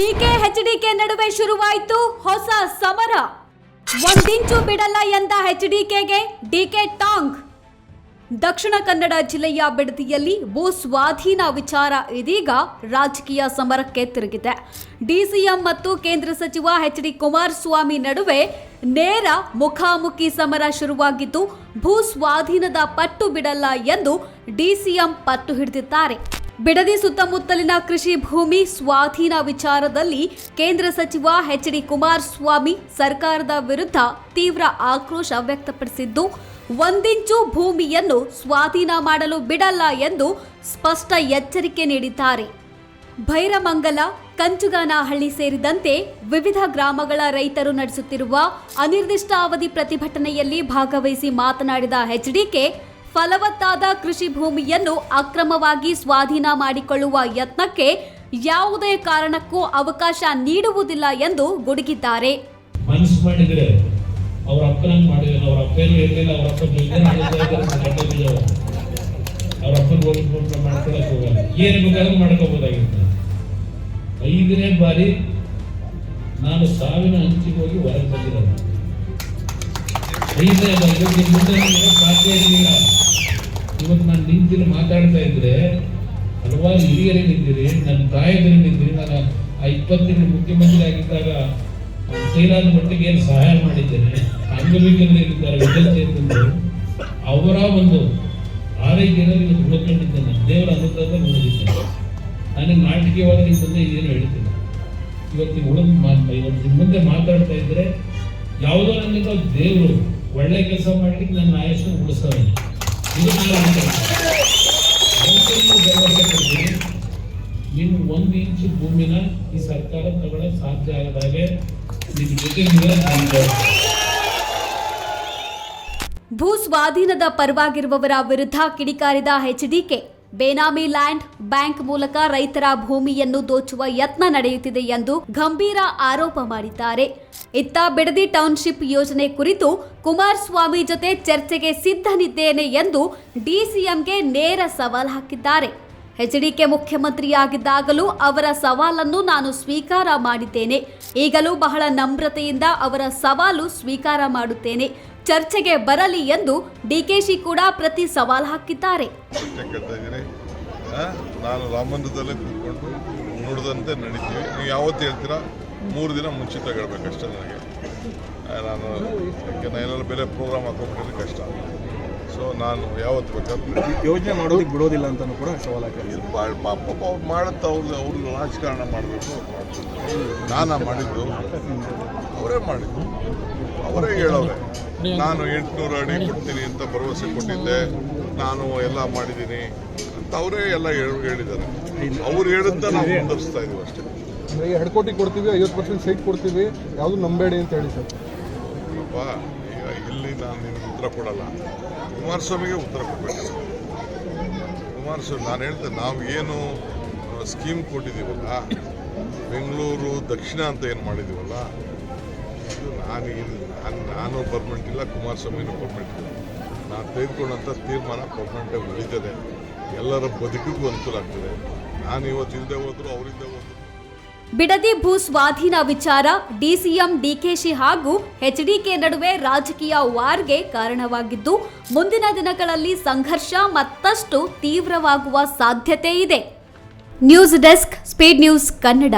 DK HDK ನಡುವೆ ಶುರುವಾಯಿತು ಹೊಸ ಸಮರ. ಒಂದಿಂಚು ಬಿಡಲ್ಲ ಎಂದ ಎಚ್ಡಿಕೆಗೆ ಡಿಕೆ ಟಾಂಗ್. ದಕ್ಷಿಣ ಕನ್ನಡ ಜಿಲ್ಲೆಯ ಬಿಡದಿಯಲ್ಲಿ ಭೂ ಸ್ವಾಧೀನ ವಿಚಾರ ಇದೀಗ ರಾಜಕೀಯ ಸಮರಕ್ಕೆ ತಿರುಗಿದೆ. ಡಿಸಿಎಂ ಮತ್ತು ಕೇಂದ್ರ ಸಚಿವ ಎಚ್ಡಿ ಕುಮಾರಸ್ವಾಮಿ ನಡುವೆ ನೇರ ಮುಖಾಮುಖಿ ಸಮರ ಶುರುವಾಗಿದ್ದು, ಭೂ ಸ್ವಾಧೀನದ ಪಟ್ಟು ಬಿಡಲ್ಲ ಎಂದು ಡಿಸಿಎಂ ಪಟ್ಟು ಹಿಡಿದಿದ್ದಾರೆ. ಬಿಡದಿ ಸುತ್ತಮುತ್ತಲಿನ ಕೃಷಿ ಭೂಮಿ ಸ್ವಾಧೀನ ವಿಚಾರದಲ್ಲಿ ಕೇಂದ್ರ ಸಚಿವ ಎಚ್ಡಿ ಕುಮಾರಸ್ವಾಮಿ ಸರ್ಕಾರದ ವಿರುದ್ಧ ತೀವ್ರ ಆಕ್ರೋಶ ವ್ಯಕ್ತಪಡಿಸಿದ್ದು, ಒಂದಿಂಚು ಭೂಮಿಯನ್ನು ಸ್ವಾಧೀನ ಮಾಡಲು ಬಿಡಲ್ಲ ಎಂದು ಸ್ಪಷ್ಟ ಎಚ್ಚರಿಕೆ ನೀಡಿದ್ದಾರೆ. ಭೈರಮಂಗಲ, ಕಂಚುಗಾನಹಳ್ಳಿ ಸೇರಿದಂತೆ ವಿವಿಧ ಗ್ರಾಮಗಳ ರೈತರು ನಡೆಸುತ್ತಿರುವ ಅನಿರ್ದಿಷ್ಟಾವಧಿ ಪ್ರತಿಭಟನೆಯಲ್ಲಿ ಭಾಗವಹಿಸಿ ಮಾತನಾಡಿದ ಎಚ್ಡಿಕೆ, ಫಲವತ್ತಾದ ಕೃಷಿ ಭೂಮಿಯನ್ನು ಅಕ್ರಮವಾಗಿ ಸ್ವಾಧೀನ ಮಾಡಿಕೊಳ್ಳುವ ಯತ್ನಕ್ಕೆ ಯಾವುದೇ ಕಾರಣಕ್ಕೂ ಅವಕಾಶ ನೀಡುವುದಿಲ್ಲ ಎಂದು ಗುಡುಗಿದ್ದಾರೆ. ಮನಸ್ಸು ಮಾಡಿದ್ರೆ ಅವರ ಅಪ್ಪನಂಗೆ ಮಾಡಿದ್ರೆ, ಅವರ ಅಪ್ಪನೂ ಇರಲಿಲ್ಲ, ಅವರ ಅಪ್ಪನ ಹೋಗ್ಬಿಟ್ಟು ಮಾಡ್ಕೊಳಕ್ ಹೋಗಲ್ಲ, ಏನು ಬೇಕಾದ್ರೂ ಮಾಡ್ಕೋಬೋದಾಗಿತ್ತು. 5ನೇ ಬಾರಿ ನಾನು ಸಾವಿನ ಹಂಚಿಗೆ ಹೋಗಿ ಹೊರಗೆ ಬಂದಿರೋದು. 5ನೇ ಬಾರಿ ಮುಂದೆ ಸಾಧ್ಯ ಇರಲಿಲ್ಲ. ಇವತ್ತು ನಾನು ನಿಂತಿಲ್ಲಿ ಮಾತಾಡ್ತಾ ಇದ್ರೆ ಹಲವಾರು ಹಿರಿಯರೇ ನಿಂತಿರಿ, ನನ್ನ ತಾಯಿಯರು ನಿಂತಿರಿ. ನಾನು ಆ 20 ತಿಂಗಳು ಮುಖ್ಯಮಂತ್ರಿ ಆಗಿದ್ದಾಗ ಕೈಲಾದ ಮಟ್ಟಿಗೆ ಏನು ಸಹಾಯ ಮಾಡಿದ್ದೇನೆ. ಅಂಗವಿಕಲರಿದ್ದಾರೆ, ವಿಕಲಚೇತನರು, ಅವರ ಒಂದು ಆರೈಕೆಯನ್ನು ಇವತ್ತು ಉಳ್ಕೊಂಡಿದ್ದೇನೆ. ದೇವರ ಅನುಗ್ರಹ ನೋಡಿದ್ದೇನೆ. ನನಗೆ ನಾಟಕೀಯವಾಗಿ ನಿಮ್ಮ ಮುಂದೆ ಇದೇನು ಹೇಳ್ತೀನಿ. ಇವತ್ತು ಇವತ್ತು ನಿಮ್ಮ ಮುಂದೆ ಮಾತಾಡ್ತಾ ಇದ್ರೆ ಯಾವುದೋ ನನ್ನಿಂದ ದೇವರು ಒಳ್ಳೆ ಕೆಲಸ ಮಾಡಲಿಕ್ಕೆ ನನ್ನ ಆಯಸ್ಸನ್ನು ಉಳಿಸೋದು. ನೀವು 1 ಇಂಚು ಭೂಮಿನ ಈ ಸರ್ಕಾರ ತಗೊಳ್ಳೋಕೆ ಸಾಧ್ಯ ಆಗದಾಗೆ ನಿಮ್ಮ ಜೊತೆ ಭೂ ಸ್ವಾಧೀನದ ಪರವಾಗಿರುವವರ ವಿರುದ್ಧ ಕಿಡಿಕಾರಿದ ಎಚ್ಡಿಕೆ, ಬೇನಾಮಿ ಲ್ಯಾಂಡ್ ಬ್ಯಾಂಕ್ ಮೂಲಕ ರೈತರ ಭೂಮಿಯನ್ನು ದೋಚುವ ಯತ್ನ ನಡೆಯುತ್ತಿದೆ ಎಂದು ಗಂಭೀರ ಆರೋಪ ಮಾಡಿದ್ದಾರೆ. ಇತ್ತ ಬಿಡದಿ ಟೌನ್ಶಿಪ್ ಯೋಜನೆ ಕುರಿತು ಕುಮಾರಸ್ವಾಮಿ ಜೊತೆ ಚರ್ಚೆಗೆ ಸಿದ್ಧನಿದ್ದೇನೆ ಎಂದು ಡಿಸಿಎಂಗೆ ನೇರ ಸವಾಲು ಹಾಕಿದ್ದಾರೆ. ಎಚ್ಡಿಕೆ ಮುಖ್ಯಮಂತ್ರಿಯಾಗಿದ್ದಾಗಲೂ ಅವರ ಸವಾಲನ್ನು ನಾನು ಸ್ವೀಕಾರ ಮಾಡಿದ್ದೇನೆ. ಈಗಲೂ ಬಹಳ ನಮ್ರತೆಯಿಂದ ಅವರ ಸವಾಲು ಸ್ವೀಕಾರ ಮಾಡುತ್ತೇನೆ. ಚರ್ಚೆಗೆ ಬರಲಿ ಎಂದು ಡಿಕೆಶಿ ಕೂಡ ಪ್ರತಿ ಸವಾಲು ಹಾಕಿದ್ದಾರೆ. ನಾನು ರಾಮಮಂದಿರದಲ್ಲೇ ಕೂತ್ಕೊಂಡು ನೋಡಿದಂತೆ ನಡೀತೀವಿ. ನೀವು ಯಾವತ್ತು ಹೇಳ್ತೀರಾ 3 ದಿನ ಮುಂಚಿತ ಹೇಳ್ಬೇಕಷ್ಟೇ. ನನಗೆ ನಾನು ಏನೆಲ್ಲ ಬೇರೆ ಪ್ರೋಗ್ರಾಮ್ ಹಾಕೊಂಡ್ಬಿಟ್ಟಿದ್ರೆ ಕಷ್ಟ. ಸೊ ನಾನು ಯಾವತ್ತು ಬೇಕಾದ್ರೆ ಯೋಜನೆ ಮಾಡೋದಕ್ಕೆ ಬಿಡೋದಿಲ್ಲ ಅಂತ ಕೂಡ ಸವಾಲು ಹಾಕಿ ಪಾಪ ಅವ್ರು ಮಾಡುತ್ತಾ ಅವ್ರಿಗೆ ರಾಜಕಾರಣ ಮಾಡಬೇಕು. ನಾನು ಮಾಡಿದ್ದು ಅವರೇ ಮಾಡಿದ್ದು, ಅವರೇ ಹೇಳೋರೆ. ನಾನು 800 ಅಡಿ ಕೊಡ್ತೀನಿ ಅಂತ ಭರವಸೆ ಕೊಟ್ಟಿದ್ದೆ, ನಾನು ಎಲ್ಲ ಮಾಡಿದ್ದೀನಿ ಅಂತ ಅವರೇ ಎಲ್ಲ ಹೇಳಿದ್ದಾರೆ. ಅವ್ರು ಹೇಳಿದ್ದ ನಾವು ಮುಂದುವರಿಸ್ತಾ ಇದೀವಿ ಅಷ್ಟೇ. ಈಗ 2 ಕೋಟಿ ಕೊಡ್ತೀವಿ, 50% ಸೈಟ್ ಕೊಡ್ತೀವಿ, ಯಾವುದು ನಂಬೇಡಿ ಅಂತ ಹೇಳಿ ಸರ್. ಅಪ್ಪ, ಈಗ ಇಲ್ಲಿ ನಾನು ನಿಮ್ಗೆ ಉತ್ತರ ಕೊಡಲ್ಲ, ಕುಮಾರಸ್ವಾಮಿಗೆ ಉತ್ತರ ಕೊಡಬೇಕು. ಕುಮಾರಸ್ವಾಮಿ ನಾನು ಹೇಳ್ತೇನೆ, ನಾವು ಏನು ಸ್ಕೀಮ್ ಕೊಟ್ಟಿದ್ದೀವಲ್ಲ, ಬೆಂಗಳೂರು ದಕ್ಷಿಣ ಅಂತ ಏನು ಮಾಡಿದ್ದೀವಲ್ಲ, ಇದು ನಾನು ಪರ್ಮನೆಂಟ್ ಇಲ್ಲ, ಕುಮಾರಸ್ವಾಮಿನೂ ಪರ್ಮನೆಂಟ್ ಇಲ್ಲ. ನಾನು ತೆಗೆದುಕೊಂಡಂಥ ತೀರ್ಮಾನ ಪರ್ಮನೆಂಟಾಗಿ ಉಳಿತದೆ, ಎಲ್ಲರ ಬದುಕಿಗೂ ಅನುಕೂಲ ಆಗ್ತದೆ. ನಾನು ಇವತ್ತು ಇಲ್ಲದೆ ಹೋದ್ರು ಅವರಿಂದ ಹೋದ್ರು. ಬಿಡದಿ ಭೂ ಸ್ವಾಧೀನ ವಿಚಾರ ಡಿಸಿಎಂ ಡಿಕೆಶಿ ಹಾಗೂ ಎಚ್ಡಿಕೆ ನಡುವೆ ರಾಜಕೀಯ ವಾರ್ಗೆ ಕಾರಣವಾಗಿದ್ದು, ಮುಂದಿನ ದಿನಗಳಲ್ಲಿ ಸಂಘರ್ಷ ಮತ್ತಷ್ಟು ತೀವ್ರವಾಗುವ ಸಾಧ್ಯತೆ ಇದೆ. News desk, speed news Kannada.